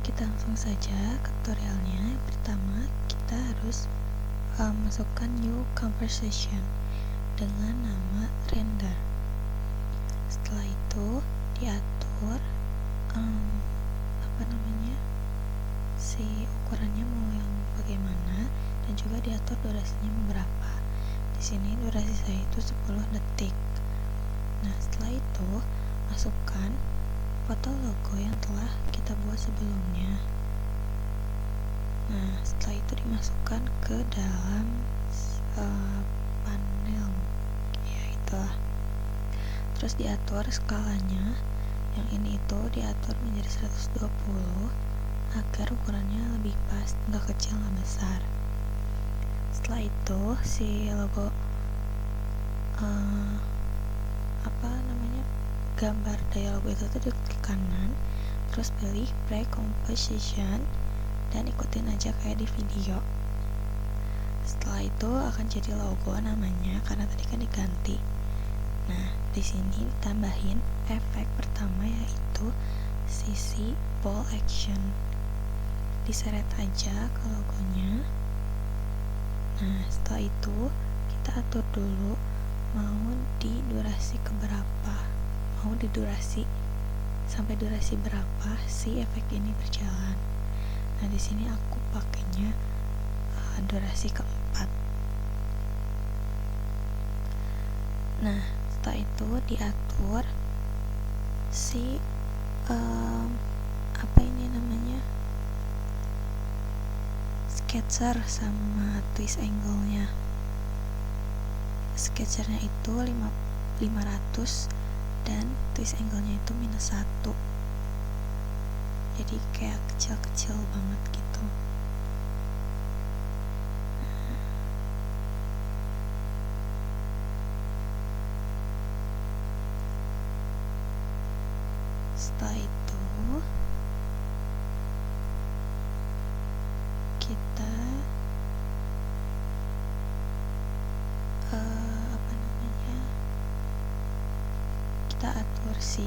kita langsung saja ke tutorialnya. Yang pertama, kita harus masukkan new conversation dengan nama render. Setelah itu diatur si ukurannya mau yang bagaimana, dan juga diatur durasinya berapa. Di sini durasi saya itu 10 detik. Nah, setelah itu masukkan foto logo yang telah kita buat sebelumnya. Nah, setelah itu dimasukkan ke dalam panel, ya itulah. Terus diatur skalanya, yang ini itu diatur menjadi 120 agar ukurannya lebih pas, nggak kecil nggak besar. Setelah itu si logo gambar dialog itu tuh di kanan, terus pilih pre-composition dan ikutin aja kayak di video. Setelah itu akan jadi logo namanya, karena tadi kan diganti. Nah, di sini tambahin efek pertama, yaitu sisi ball action. Diseret aja ke logonya. Nah, setelah itu kita atur dulu mau di durasi keberapa, mau di durasi sampai durasi berapa si efek ini berjalan. Nah, di sini aku pakainya durasi keempat. Nah, setelah itu diatur si sketcher sama twist angle-nya. Sketchernya itu 500 dan twist angle-nya itu -1. Jadi kayak kecil-kecil banget gitu. Setelah itu kita kita atur si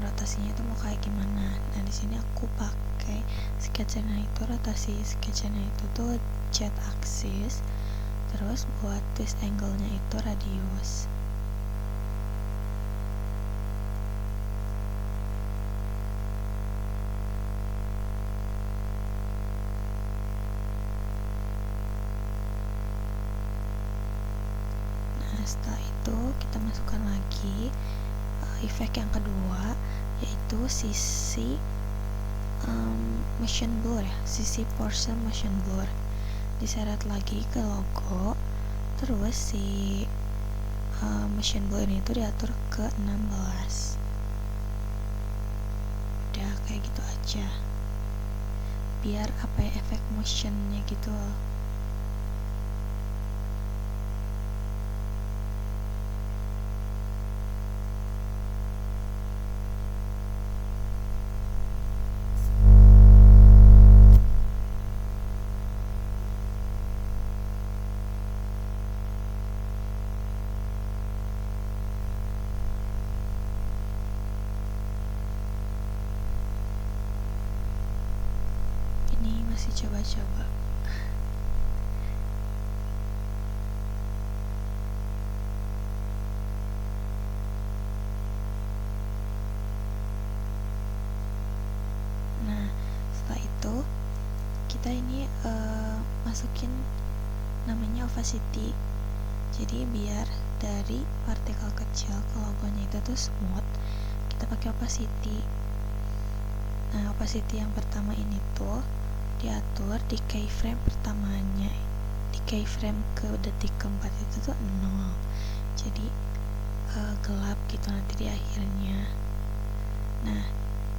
rotasinya itu mau kayak gimana. Nah, di sini aku pakai sketchernya itu, rotasi sketchernya itu tuh Z axis, terus buat twist angle-nya itu radius. Setelah itu kita masukkan lagi efek yang kedua, yaitu sisi motion blur ya, sisi portion motion blur. Diseret lagi ke logo, terus si motion blur ini itu diatur ke 16. Udah kayak gitu aja, biar efek motionnya gitu loh. Ini masih coba-coba. Nah, setelah itu kita ini masukin namanya opacity. Jadi biar dari partikel kecil ke logonya itu tuh smooth, kita pakai opacity. Nah, opacity yang pertama ini tuh diatur di keyframe pertamanya. Di keyframe ke detik keempat itu tuh 0. Jadi gelap gitu nanti di akhirnya. Nah,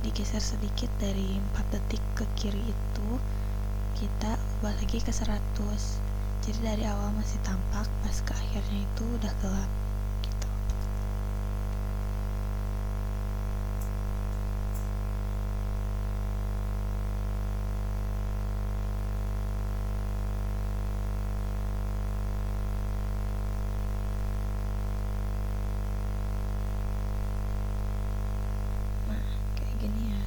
digeser sedikit dari 4 detik ke kiri itu kita ubah lagi ke 100. Jadi dari awal masih tampak, pas ke akhirnya itu udah gelap gitu. Nah, kayak gini ya.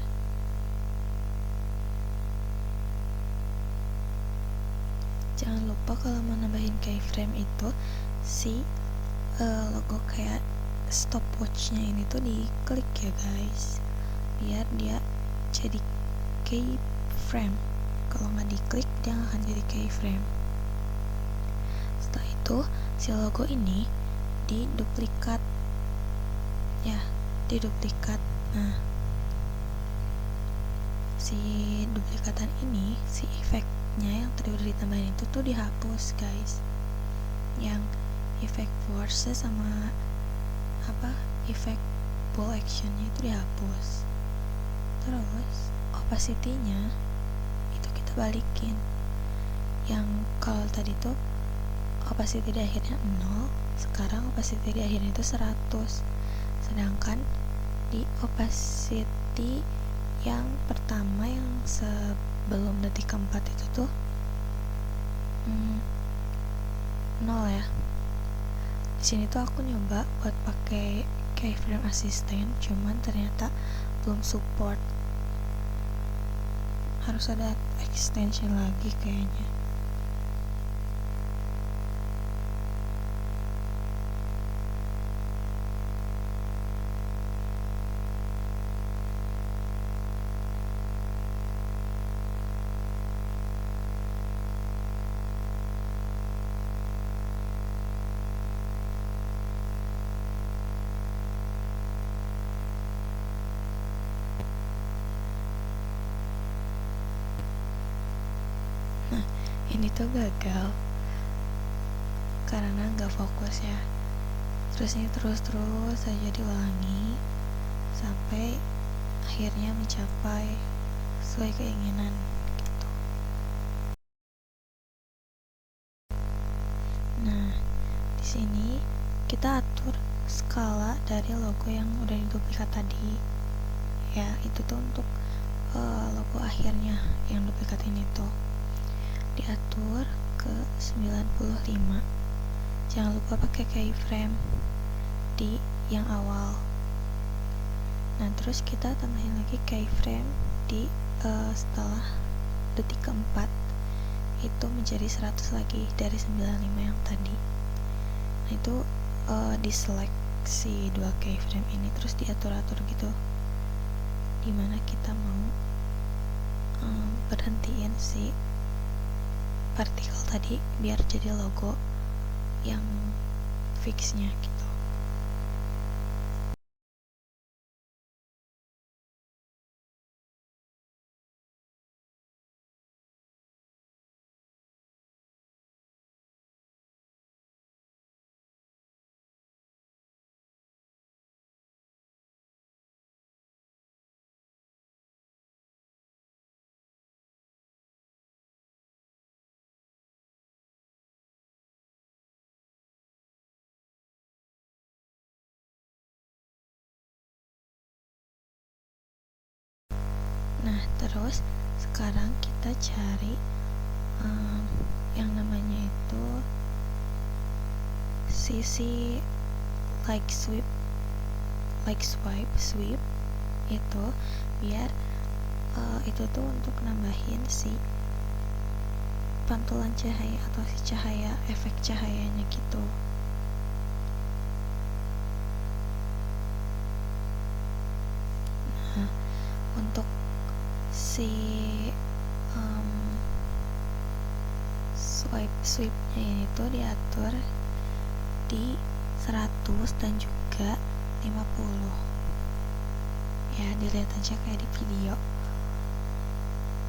jangan lupa kalau mau nambahin keyframe itu si logo kayak stopwatchnya ini tuh diklik ya guys, biar dia jadi keyframe. Kalau nggak diklik dia nggak akan jadi keyframe. Setelah itu si logo ini diduplikat ya, diduplikat. Nah, si duplikatan ini, si efeknya yang tadi udah ditambahin itu tuh dihapus guys, yang efek force sama efek ball actionnya itu dihapus. Terus opacity-nya itu kita balikin, yang kalau tadi tuh opacity di akhirnya 0, sekarang opacity di akhirnya itu 100. Sedangkan di opacity yang pertama yang sebelum detik keempat itu tuh 0 ya. Di sini tuh aku nyoba buat pakai keyframe assistant, cuman ternyata belum support. Harus ada extension lagi kayaknya. Nah, ini tuh gagal karena nggak fokus ya. Terus ini terus saja diulangi sampai akhirnya mencapai sesuai keinginan gitu. Nah, di sini kita atur skala dari logo yang udah diduplikat tadi. Ya, itu tuh untuk logo akhirnya yang duplikat ini tuh diatur ke 95. Jangan lupa pakai keyframe di yang awal. Nah, terus kita tambahin lagi keyframe di setelah detik keempat itu menjadi 100 lagi dari 95 yang tadi. Nah, itu diselect si 2 keyframe ini, terus diatur-atur gitu dimana kita mau berhentiin si partikel tadi biar jadi logo yang fixnya gitu. Nah, terus sekarang kita cari yang namanya itu sisi sweep itu biar itu tuh untuk nambahin si pantulan cahaya atau si cahaya, efek cahayanya gitu. Nah, untuk si sweepnya ini tuh diatur di 100 dan juga 50 ya, dilihat aja kayak di video.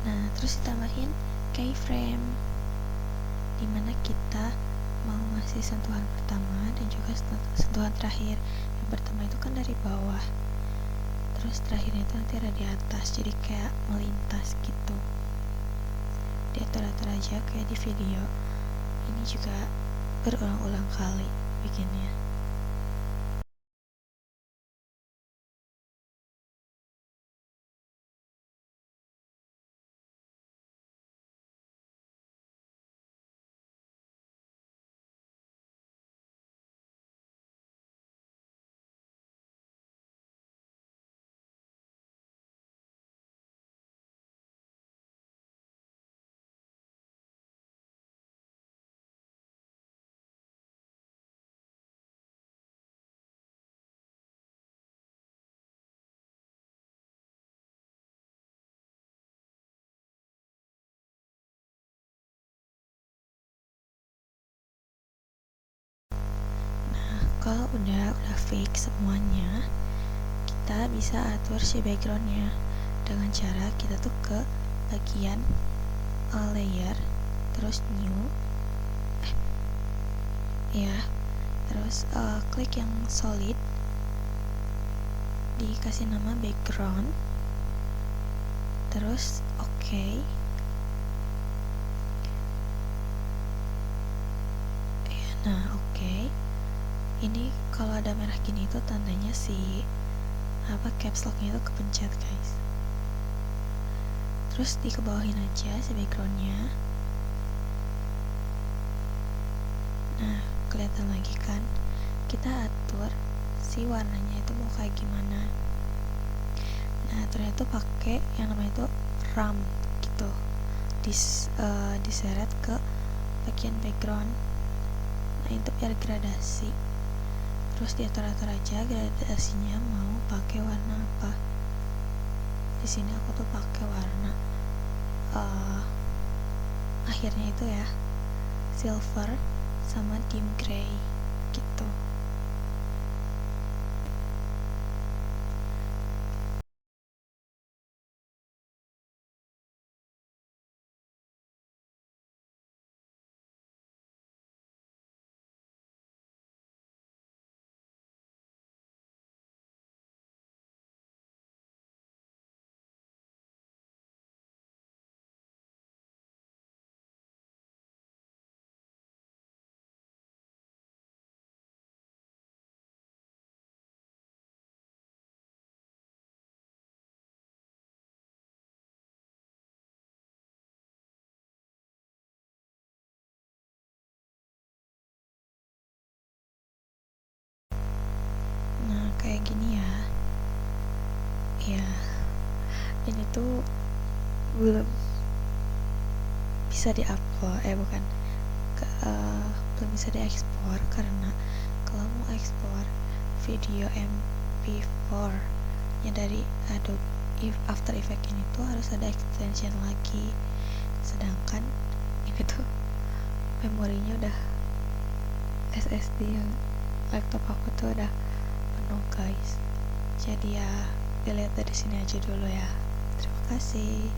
Nah, terus ditambahin keyframe dimana kita mau ngasih sentuhan pertama dan juga sentuhan terakhir. Yang pertama itu kan dari bawah, terus terakhirnya itu nanti ada di atas, jadi kayak melintas gitu. Diatur-atur aja kayak di video. Ini juga berulang-ulang kali bikinnya. Kalau udah fix semuanya, kita bisa atur si backgroundnya dengan cara kita tuh ke bagian layer, terus new, terus klik yang solid, dikasih nama background, terus oke. Nah oke. Ini kalau ada merah gini itu tandanya si caps locknya itu kepencet guys. Terus dikebawahin aja si backgroundnya. Nah kelihatan lagi kan, kita atur si warnanya itu mau kayak gimana. Nah ternyata pakai yang namanya itu ramp gitu, diseret ke bagian background. Nah itu biar gradasi, terus diatur-atur aja gradasinya mau pakai warna apa. Di sini aku tuh pakai warna akhirnya itu ya silver sama dim gray gitu. Nah kayak gini ya. Ini tuh belum bisa diupload, belum bisa diekspor karena kalau mau ekspor video MP4 yang dari Adobe After Effects ini tuh harus ada extension lagi, sedangkan ini tuh memorinya udah SSD yang laptop aku tuh udah penuh guys. Jadi ya dilihat dari sini aja dulu ya. Terima kasih.